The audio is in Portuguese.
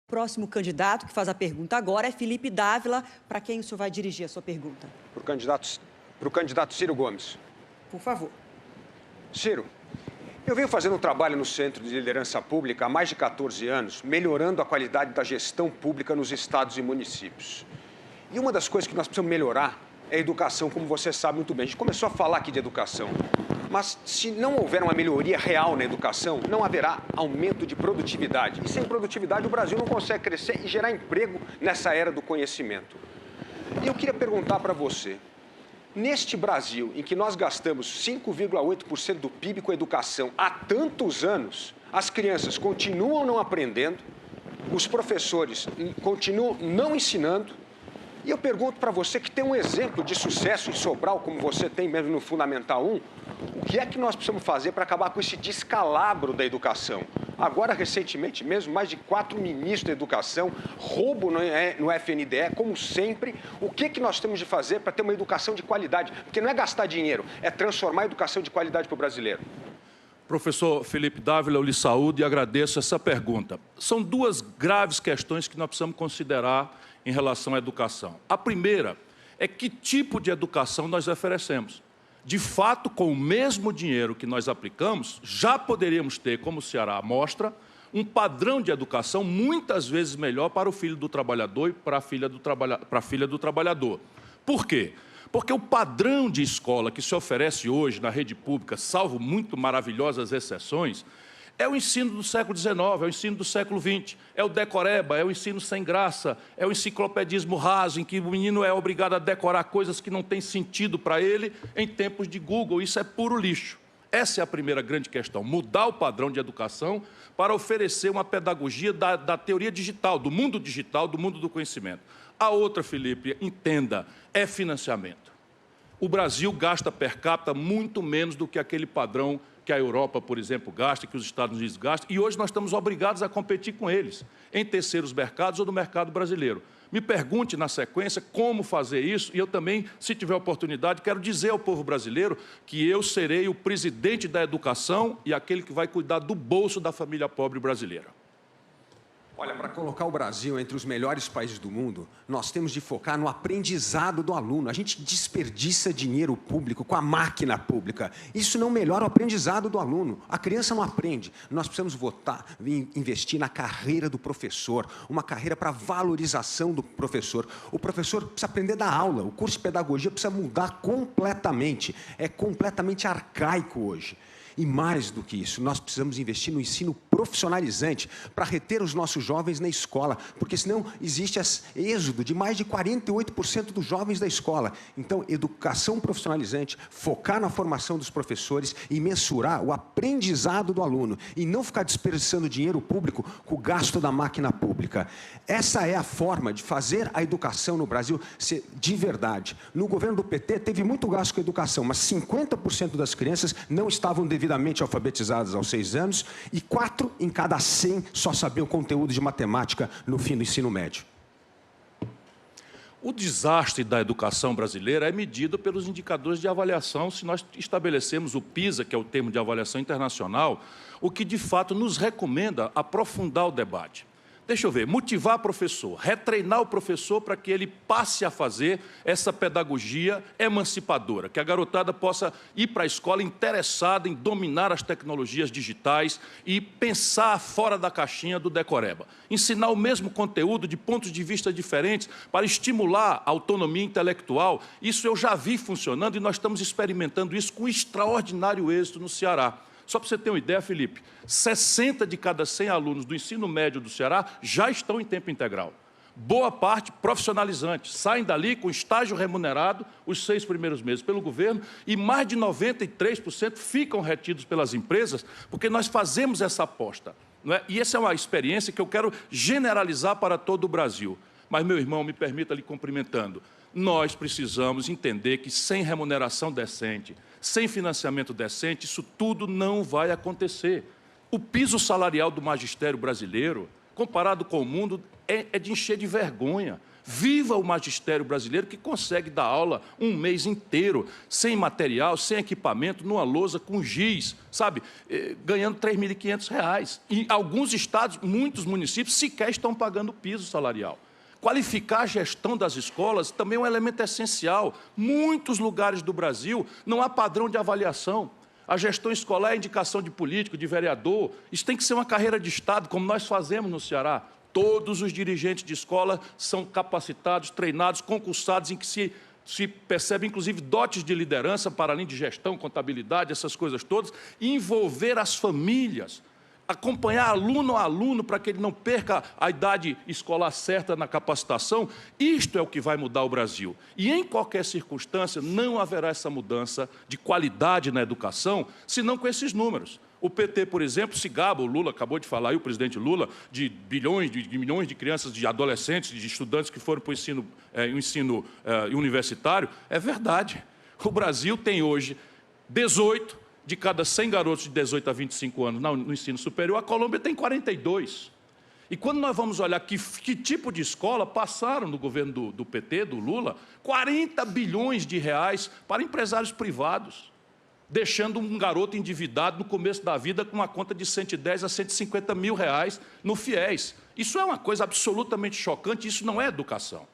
Próximo candidato que faz a pergunta agora é Felipe Dávila. Para quem o senhor vai dirigir a sua pergunta? Para o candidato Ciro Gomes. Por favor. Ciro, eu venho fazendo um trabalho no Centro de Liderança Pública há mais de 14 anos, melhorando a qualidade da gestão pública nos estados e municípios. E uma das coisas que nós precisamos melhorar é a educação, como você sabe muito bem. A gente começou a falar aqui de educação. Mas se não houver uma melhoria real na educação, não haverá aumento de produtividade. E sem produtividade o Brasil não consegue crescer e gerar emprego nessa era do conhecimento. E eu queria perguntar para você, neste Brasil em que nós gastamos 5,8% do PIB com educação há tantos anos, as crianças continuam não aprendendo, os professores continuam não ensinando. E eu pergunto para você que tem um exemplo de sucesso em Sobral, como você tem mesmo no Fundamental 1, o que é que nós precisamos fazer para acabar com esse descalabro da educação? Agora, recentemente mesmo, mais de 4 ministros da educação, roubo no FNDE, como sempre. O que nós temos de fazer para ter uma educação de qualidade? Porque não é gastar dinheiro, é transformar a educação de qualidade para o brasileiro. Professor Felipe Dávila, eu lhe saúdo e agradeço essa pergunta. São duas graves questões que nós precisamos considerar em relação à educação. A primeira é que tipo de educação nós oferecemos. De fato, com o mesmo dinheiro que nós aplicamos, já poderíamos ter, como o Ceará mostra, um padrão de educação muitas vezes melhor para o filho do trabalhador e para a filha do trabalhador. Por quê? Porque o padrão de escola que se oferece hoje na rede pública, salvo muito maravilhosas exceções, é o ensino do século XIX, é o ensino do século XX, é o decoreba, é o ensino sem graça, é o enciclopedismo raso, em que o menino é obrigado a decorar coisas que não têm sentido para ele em tempos de Google. Isso é puro lixo. Essa é a primeira grande questão, mudar o padrão de educação para oferecer uma pedagogia da teoria digital, do mundo do conhecimento. A outra, Felipe, entenda, é financiamento. O Brasil gasta per capita muito menos do que aquele padrão que a Europa, por exemplo, gasta, que os Estados Unidos gastam, e hoje nós estamos obrigados a competir com eles, em terceiros mercados ou no mercado brasileiro. Me pergunte, na sequência, como fazer isso, e eu também, se tiver oportunidade, quero dizer ao povo brasileiro que eu serei o presidente da educação e aquele que vai cuidar do bolso da família pobre brasileira. Olha, para colocar o Brasil entre os melhores países do mundo, nós temos de focar no aprendizado do aluno. A gente desperdiça dinheiro público com a máquina pública. Isso não melhora o aprendizado do aluno. A criança não aprende. Nós precisamos investir na carreira do professor, uma carreira para valorização do professor. O professor precisa aprender da aula. O curso de pedagogia precisa mudar completamente. É completamente arcaico hoje. E mais do que isso, nós precisamos investir no ensino profissionalizante para reter os nossos jovens na escola, porque senão existe esse êxodo de mais de 48% dos jovens da escola. Então, educação profissionalizante, focar na formação dos professores e mensurar o aprendizado do aluno e não ficar desperdiçando dinheiro público com o gasto da máquina pública. Essa é a forma de fazer a educação no Brasil ser de verdade. No governo do PT teve muito gasto com a educação, mas 50% das crianças não estavam devidamente alfabetizadas aos 6 anos e 4 em cada 100 só sabiam conteúdo de matemática no fim do ensino médio. O desastre da educação brasileira é medido pelos indicadores de avaliação, se nós estabelecemos o PISA, que é o termo de avaliação internacional, o que de fato nos recomenda aprofundar o debate. Deixa eu ver, motivar o professor, retreinar o professor para que ele passe a fazer essa pedagogia emancipadora, que a garotada possa ir para a escola interessada em dominar as tecnologias digitais e pensar fora da caixinha do decoreba. Ensinar o mesmo conteúdo de pontos de vista diferentes para estimular a autonomia intelectual. Isso eu já vi funcionando e nós estamos experimentando isso com extraordinário êxito no Ceará. Só para você ter uma ideia, Felipe, 60 de cada 100 alunos do ensino médio do Ceará já estão em tempo integral. Boa parte profissionalizantes, saem dali com estágio remunerado os 6 primeiros meses pelo governo e mais de 93% ficam retidos pelas empresas porque nós fazemos essa aposta. Não é? E essa é uma experiência que eu quero generalizar para todo o Brasil. Mas, meu irmão, me permita lhe cumprimentando, nós precisamos entender que sem remuneração decente, sem financiamento decente, isso tudo não vai acontecer. O piso salarial do magistério brasileiro comparado com o mundo, é de encher de vergonha. Viva o magistério brasileiro que consegue dar aula um mês inteiro, sem material, sem equipamento, numa lousa com giz, sabe? Ganhando R$ 3.500. Em alguns estados, muitos municípios, sequer estão pagando piso salarial. Qualificar a gestão das escolas também é um elemento essencial. Muitos lugares do Brasil não há padrão de avaliação. A gestão escolar é indicação de político, de vereador. Isso tem que ser uma carreira de Estado, como nós fazemos no Ceará. Todos os dirigentes de escola são capacitados, treinados, concursados, em que se percebe, inclusive, dotes de liderança, para além de gestão, contabilidade, essas coisas todas, e envolver as famílias, acompanhar aluno a aluno para que ele não perca a idade escolar certa na capacitação. Isto é o que vai mudar o Brasil. E, em qualquer circunstância, não haverá essa mudança de qualidade na educação, senão com esses números. O PT, por exemplo, se gaba, o Lula acabou de falar aí, o presidente Lula, de milhões de crianças, de adolescentes, de estudantes que foram para o ensino universitário. É verdade. O Brasil tem hoje 18 de cada 100 garotos de 18 a 25 anos no ensino superior, a Colômbia tem 42. E quando nós vamos olhar que tipo de escola passaram no governo do PT, do Lula, 40 bilhões de reais para empresários privados, deixando um garoto endividado no começo da vida com uma conta de 110 a 150 mil reais no FIES. Isso é uma coisa absolutamente chocante, isso não é educação.